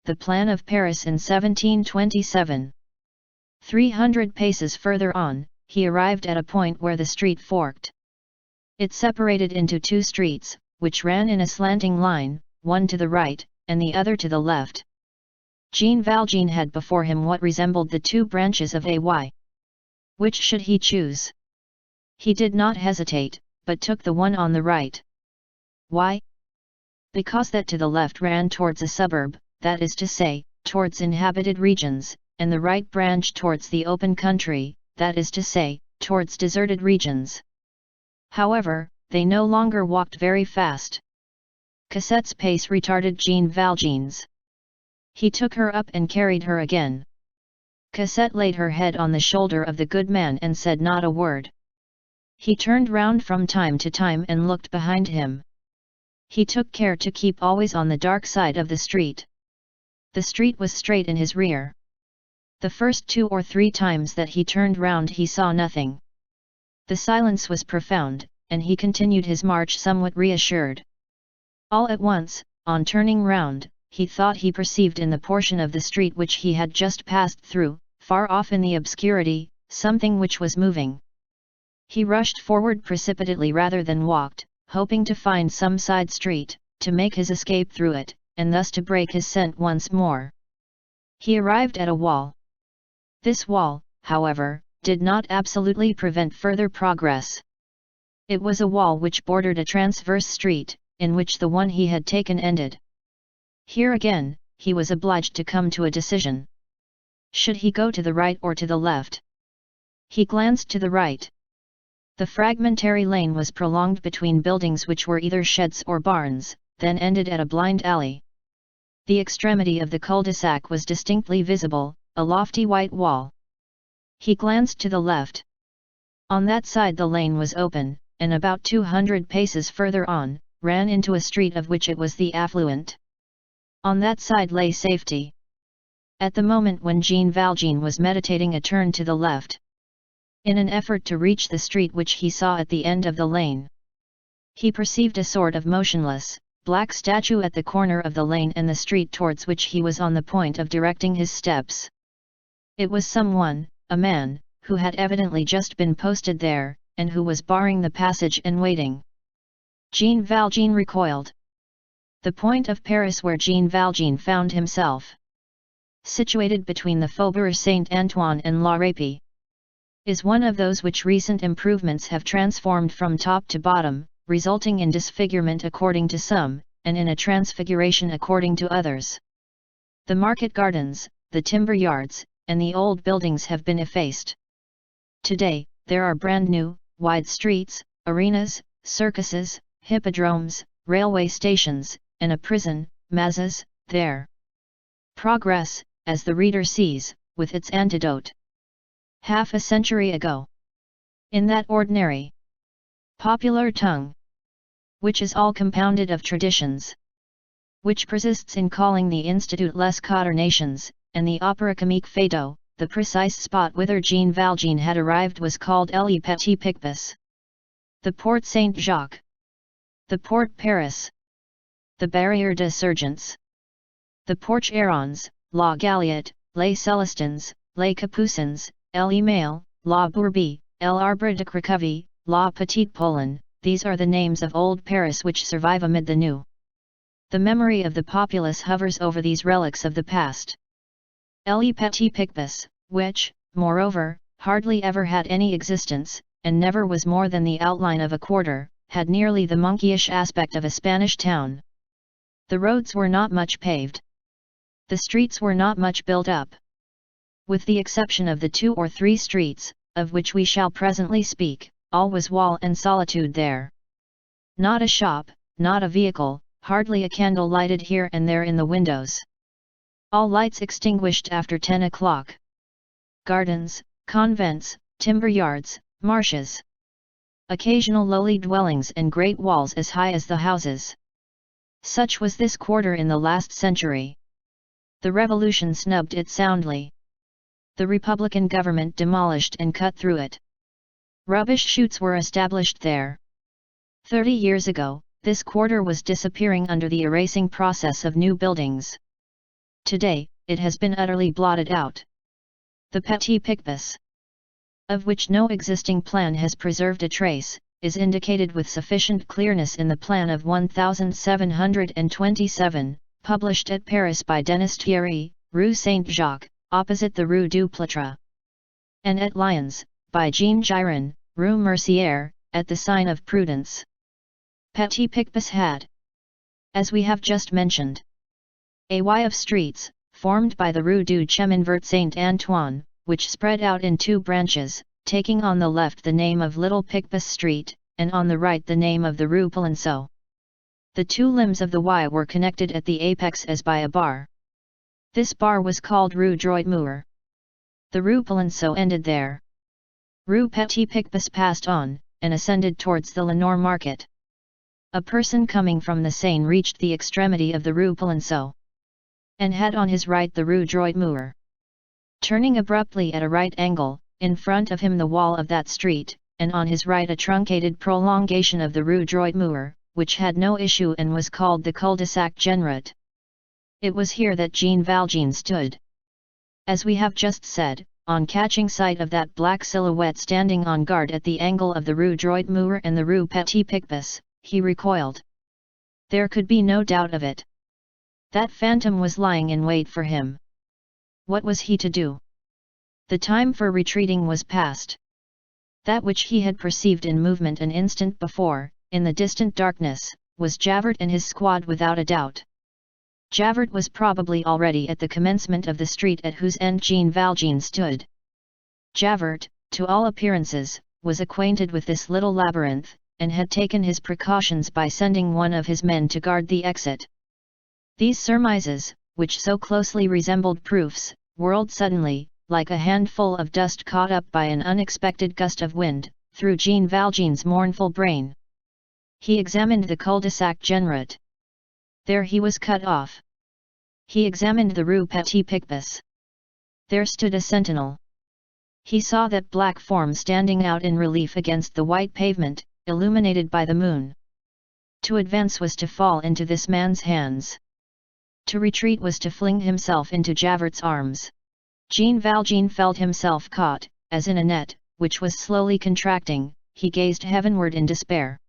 the plan of Paris in 1727. 300 paces further on, he arrived at a point where the street forked. It separated into two streets, which ran in a slanting line, one to the right, and the other to the left. Jean Valjean had before him what resembled the two branches of a Y. Which should he choose? He did not hesitate, but took the one on the right. Why? Because that to the left ran towards a suburb, that is to say, towards inhabited regions, and the right branch towards the open country, that is to say, towards deserted regions. However, they no longer walked very fast. Cosette's pace retarded Jean Valjean's. He took her up and carried her again. Cosette laid her head on the shoulder of the good man and said not a word. He turned round from time to time and looked behind him. He took care to keep always on the dark side of the street. The street was straight in his rear. The first 2 or 3 times that he turned round he saw nothing. The silence was profound, and he continued his march somewhat reassured. All at once, on turning round, he thought he perceived in the portion of the street which he had just passed through, far off in the obscurity, something which was moving. He rushed forward precipitately rather than walked, hoping to find some side street, to make his escape through it, and thus to break his scent once more. He arrived at a wall. This wall, however, did not absolutely prevent further progress. It was a wall which bordered a transverse street, in which the one he had taken ended. Here again, he was obliged to come to a decision. Should he go to the right or to the left? He glanced to the right. The fragmentary lane was prolonged between buildings which were either sheds or barns, then ended at a blind alley. The extremity of the cul-de-sac was distinctly visible, a lofty white wall. He glanced to the left. On that side the lane was open, and about 200 paces further on, ran into a street of which it was the affluent. On that side lay safety. At the moment when Jean Valjean was meditating a turn to the left, in an effort to reach the street which he saw at the end of the lane, he perceived a sort of motionless, black statue at the corner of the lane and the street towards which he was on the point of directing his steps. It was someone, a man, who had evidently just been posted there, and who was barring the passage and waiting. Jean Valjean recoiled. The point of Paris where Jean Valjean found himself, situated between the Faubourg Saint-Antoine and La Râpée, is one of those which recent improvements have transformed from top to bottom, resulting in disfigurement according to some, and in a transfiguration according to others. The market gardens, the timber yards, and the old buildings have been effaced. Today, there are brand new, wide streets, arenas, circuses, hippodromes, railway stations, and a prison, mazes, there. Progress, as the reader sees, with its antidote. Half a century ago, in that ordinary, popular tongue, which is all compounded of traditions, which persists in calling the Institut les Quatre Nations, and the Opéra Comique Feydeau, the precise spot whither Jean Valjean had arrived was called Rue Petit-Picpus. The Porte Saint-Jacques, the Porte Paris, the Barrière des Sergents, the Porche Errons, La Galliette, les Célestins, les Capucins, l'Email, la Bourbie, l'Arbre de Cracovie, la Petite Pologne, these are the names of old Paris which survive amid the new. The memory of the populace hovers over these relics of the past. Rue Petit-Picpus, which, moreover, hardly ever had any existence, and never was more than the outline of a quarter, had nearly the monkeyish aspect of a Spanish town. The roads were not much paved. The streets were not much built up. With the exception of the 2 or 3 streets, of which we shall presently speak, all was wall and solitude there. Not a shop, not a vehicle, hardly a candle lighted here and there in the windows. All lights extinguished after 10 o'clock. Gardens, convents, timber yards, marshes. Occasional lowly dwellings and great walls as high as the houses. Such was this quarter in the last century. The Revolution snubbed it soundly. The Republican government demolished and cut through it. Rubbish chutes were established there. 30 years ago, this quarter was disappearing under the erasing process of new buildings. Today, it has been utterly blotted out. The Petit-Picpus, of which no existing plan has preserved a trace, is indicated with sufficient clearness in the plan of 1727, published at Paris by Denis Thierry, Rue Saint-Jacques, opposite the Rue du Plâtre, and at Lyons, by Jean Giron, Rue Mercière, at the sign of Prudence. Petit-Picpus had, as we have just mentioned, a Y of streets, formed by the Rue du Chemin Saint Antoine, which spread out in two branches, taking on the left the name of Little Picpus Street, and on the right the name of the Rue Polonceau. The two limbs of the Y were connected at the apex as by a bar. This bar was called Rue Droit Mur. The Rue Polonceau ended there. Rue Petit-Picpus passed on, and ascended towards the Lenoir Market. A person coming from the Seine reached the extremity of the Rue Polonceau, and had on his right the Rue Droit Mur. Turning abruptly at a right angle, in front of him the wall of that street, and on his right a truncated prolongation of the Rue Droit Mur, which had no issue and was called the Cul-de-Sac Genrot. It was here that Jean Valjean stood. As we have just said, on catching sight of that black silhouette standing on guard at the angle of the Rue Droit Mur and the Rue Petit-Picpus, he recoiled. There could be no doubt of it. That phantom was lying in wait for him. What was he to do? The time for retreating was past. That which he had perceived in movement an instant before, in the distant darkness, was Javert and his squad without a doubt. Javert was probably already at the commencement of the street at whose end Jean Valjean stood. Javert, to all appearances, was acquainted with this little labyrinth, and had taken his precautions by sending one of his men to guard the exit. These surmises, which so closely resembled proofs, whirled suddenly, like a handful of dust caught up by an unexpected gust of wind, through Jean Valjean's mournful brain. He examined the Cul-de-Sac Genrot. There he was cut off. He examined the Rue Petit-Picpus. There stood a sentinel. He saw that black form standing out in relief against the white pavement, illuminated by the moon. To advance was to fall into this man's hands. To retreat was to fling himself into Javert's arms. Jean Valjean felt himself caught, as in a net, which was slowly contracting. He gazed heavenward in despair.